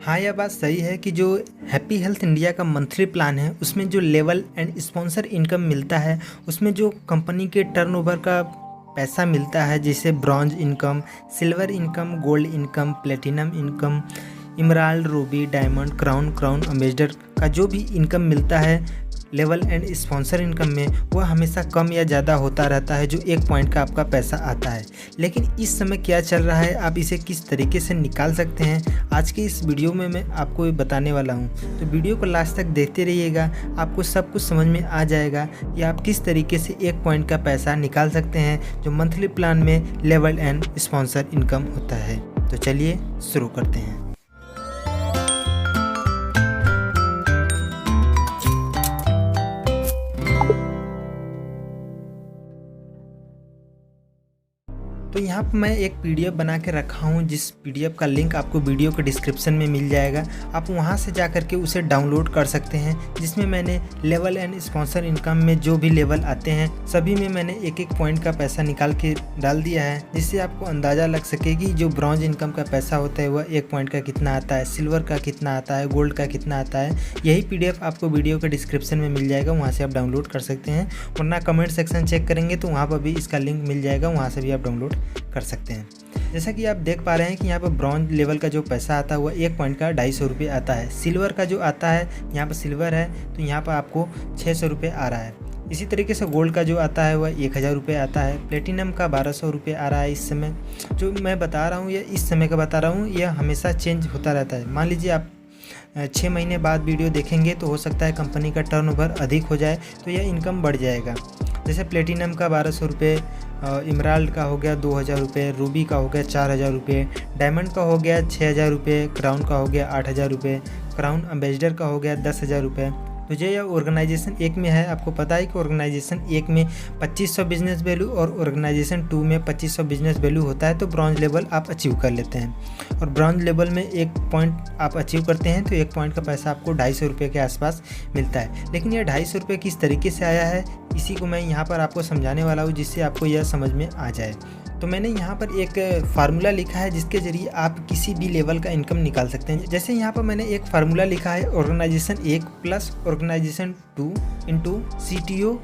हाँ, यह बात सही है कि जो हैप्पी हेल्थ इंडिया का मंथली प्लान है उसमें जो लेवल एंड स्पॉन्सर इनकम मिलता है, उसमें जो कंपनी के टर्नओवर का पैसा मिलता है, जैसे bronze income, silver income, gold income, platinum income, emerald, Ruby, diamond, crown ambassador का जो भी इनकम मिलता है लेवल एंड स्पॉन्सर इनकम में, वह हमेशा कम या ज़्यादा होता रहता है जो 1 पॉइंट का आपका पैसा आता है। लेकिन इस समय क्या चल रहा है, आप इसे किस तरीके से निकाल सकते हैं, आज के इस वीडियो में मैं आपको ये बताने वाला हूँ। तो वीडियो को लास्ट तक देखते रहिएगा, आपको सब कुछ समझ में आ जाएगा कि आप किस तरीके से 1 पॉइंट का पैसा निकाल सकते हैं जो मंथली प्लान में लेवल एंड स्पॉन्सर इनकम होता है। तो चलिए शुरू करते हैं। तो यहाँ पर मैं एक पीडीएफ बना के रखा हूँ, जिस पीडीएफ का लिंक आपको वीडियो के डिस्क्रिप्शन में मिल जाएगा। आप वहाँ से जा कर के उसे डाउनलोड कर सकते हैं, जिसमें मैंने लेवल एंड स्पॉन्सर इनकम में जो भी लेवल आते हैं सभी में मैंने 1-1 पॉइंट का पैसा निकाल के डाल दिया है, जिससे आपको अंदाज़ा लग सके कि जो ब्रॉन्ज इनकम का पैसा होता है वह 1 पॉइंट का कितना आता है, सिल्वर का कितना आता है, गोल्ड का कितना आता है। यही पीडीएफ आपको वीडियो के डिस्क्रिप्शन में मिल जाएगा, वहाँ से आप डाउनलोड कर सकते हैं। वरना कमेंट सेक्शन चेक करेंगे तो वहाँ पर भी इसका लिंक मिल जाएगा, वहाँ से भी आप डाउनलोड कर सकते हैं। जैसा कि आप देख पा रहे हैं कि यहाँ पर ब्रॉन्ज लेवल का जो पैसा आता है वह 1 पॉइंट का 250 रुपये आता है। सिल्वर का जो आता है, यहाँ पर सिल्वर है तो यहाँ पर आपको 600 रुपये आ रहा है। इसी तरीके से गोल्ड का जो आता है वह 1000 रुपये आता है। प्लेटिनम का 1200 रुपये आ रहा है। इस समय जो मैं बता रहा हूँ, यह इस समय का बता रहा हूँ, यह हमेशा चेंज होता रहता है। मान लीजिए आप 6 महीने बाद वीडियो देखेंगे तो हो सकता है कंपनी का टर्नओवर अधिक हो जाए तो यह इनकम बढ़ जाएगा। जैसे प्लेटिनम का 1200 रुपये, इमराल्ड का हो गया 2000 रुपये, रूबी का हो गया 4000 रुपये, डायमंड का हो गया 6000 रुपये, क्राउन का हो गया 8000 रुपये, क्राउन एम्बेसडर का हो गया 10,000 रुपये। तो जो यह ऑर्गेनाइजेशन 1 में है, आपको पता है कि ऑर्गेनाइजेशन 1 में 2500 बिजनेस वैल्यू और ऑर्गेनाइजेशन 2 में 2500 बिजनेस वैल्यू होता है, तो ब्रॉन्ज लेवल आप अचीव कर लेते हैं। और ब्रॉन्ज लेवल में 1 पॉइंट आप अचीव करते हैं तो 1 पॉइंट का पैसा आपको 250 रुपये के आसपास मिलता है। लेकिन यह 250 रुपये किस तरीके से आया है, इसी को मैं यहाँ पर आपको समझाने वाला हूँ, जिससे आपको यह समझ में आ जाए। तो मैंने यहाँ पर एक फार्मूला लिखा है जिसके ज़रिए आप किसी भी लेवल का इनकम निकाल सकते हैं। जैसे यहाँ पर मैंने एक फार्मूला लिखा है, organisation 1 plus organisation 2 into CTO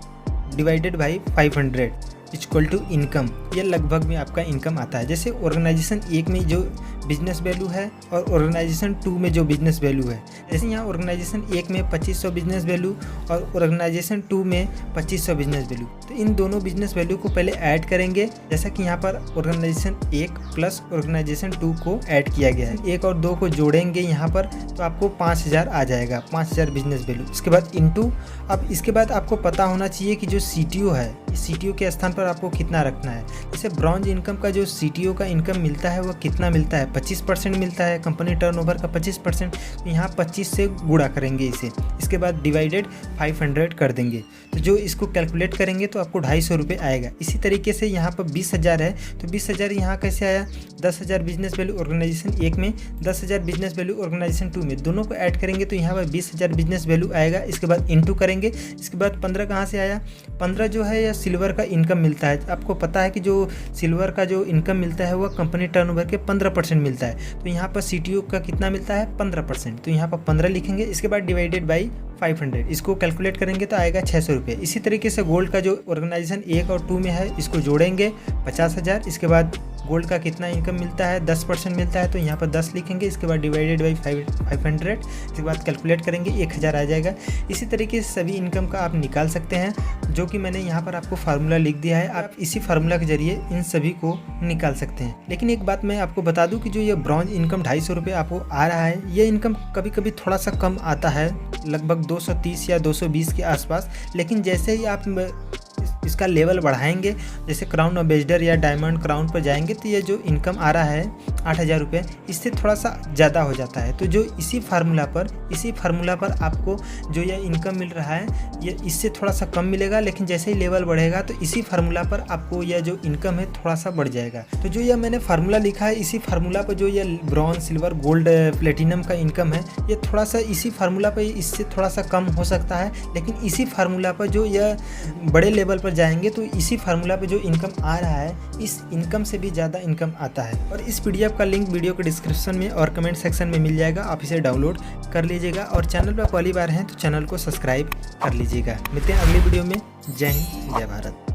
divided by 500 equal to income. यह लगभग में आपका इनकम आता है। जैसे ऑर्गेनाइजेशन 1 में जो बिजनेस वैल्यू है और ऑर्गेनाइजेशन 2 में जो बिजनेस वैल्यू है, जैसे यहाँ ऑर्गेनाइजेशन 1 में 2500 बिजनेस वैल्यू और ऑर्गेनाइजेशन 2 में 2500 बिजनेस वैल्यू, तो इन दोनों बिजनेस वैल्यू को पहले ऐड करेंगे। जैसा कि यहाँ पर ऑर्गेनाइजेशन 1 प्लस ऑर्गेनाइजेशन 2 को ऐड किया गया है, 1 और 2 को जोड़ेंगे यहाँ पर तो आपको 5000 आ जाएगा, 5000 बिजनेस वैल्यू। इसके बाद इंटू, अब इसके बाद आपको पता होना चाहिए कि जो CTO है, इस CTO के स्थान पर आपको कितना रखना है। जैसे ब्रॉन्ज इनकम का जो CTO का इनकम मिलता है वह कितना मिलता है, 25% मिलता है, कंपनी टर्नओवर का 25%। तो यहाँ 25 से गुणा करेंगे इसे, इसके बाद डिवाइडेड 500 कर देंगे। तो जो इसको कैलकुलेट करेंगे तो आपको 250 रुपये आएगा। इसी तरीके से यहाँ पर 20,000 है तो 20,000 यहाँ कैसे आया, 10,000 बिजनेस वैल्यू ऑर्गेनाइजेशन 1 में, 10,000 बिजनेस वैल्यू ऑर्गेनाइजेशन 2 में, दोनों को ऐड करेंगे तो यहाँ पर 20,000 बिजनेस वैल्यू आएगा। इसके बाद इंटू करेंगे। इसके बाद 15 कहाँ से आया, 15 जो है यह सिल्वर का इनकम मिलता है। आपको पता है कि जो सिल्वर का जो इनकम मिलता है वह कंपनी टर्नओवर के 15% मिलता है। तो यहाँ पर CTO का कितना मिलता है, 15%, तो यहाँ पर 15 लिखेंगे। इसके बाद डिवाइडेड बाई 500, इसको कैलकुलेट करेंगे तो आएगा 600 रुपये। इसी तरीके से गोल्ड का जो ऑर्गेनाइजेशन 1 और 2 में है, इसको जोड़ेंगे 50,000। इसके बाद गोल्ड का कितना इनकम मिलता है, 10% मिलता है, तो यहाँ पर 10 लिखेंगे। इसके बाद डिवाइडेड बाई 500, इसके बाद कैलकुलेट करेंगे 1000 आ जाएगा। इसी तरीके से सभी इनकम का आप निकाल सकते हैं, जो कि मैंने यहाँ पर आपको फार्मूला लिख दिया है। आप इसी फार्मूला के जरिए इन सभी को निकाल सकते हैं। लेकिन एक बात मैं आपको बता दूं कि जो ये ब्रॉन्ज इनकम 250 रुपये आपको आ रहा है, ये इनकम कभी कभी थोड़ा सा कम आता है, लगभग 230 या 220 के आसपास। लेकिन जैसे ही आप इसका लेवल बढ़ाएंगे, जैसे क्राउन एम्बेसडर या डायमंड क्राउन पर जाएंगे, तो ये जो इनकम आ रहा है 8000 रुपये, इससे थोड़ा सा ज़्यादा हो जाता है। तो जो इसी फार्मूला पर आपको जो ये इनकम मिल रहा है, ये इससे थोड़ा सा कम मिलेगा। लेकिन जैसे ही लेवल बढ़ेगा तो इसी फार्मूला पर आपको यह जो इनकम है थोड़ा सा बढ़ जाएगा। तो जो यह मैंने फार्मूला लिखा है, इसी फार्मूला पर जो ये ब्रॉन्ज, सिल्वर, गोल्ड, प्लेटिनम का इनकम है, ये थोड़ा सा इसी फार्मूला पर इससे थोड़ा सा कम हो सकता है। लेकिन इसी फार्मूला पर जो यह बड़े लेवल पर जाएंगे तो इसी फार्मूला पे जो इनकम आ रहा है इस इनकम से भी ज़्यादा इनकम आता है। और इस पीडीएफ का लिंक वीडियो के डिस्क्रिप्शन में और कमेंट सेक्शन में मिल जाएगा, आप इसे डाउनलोड कर लीजिएगा। और चैनल पर पहली बार हैं तो चैनल को सब्सक्राइब कर लीजिएगा। मिलते हैं अगली वीडियो में। जय हिंद, जय भारत।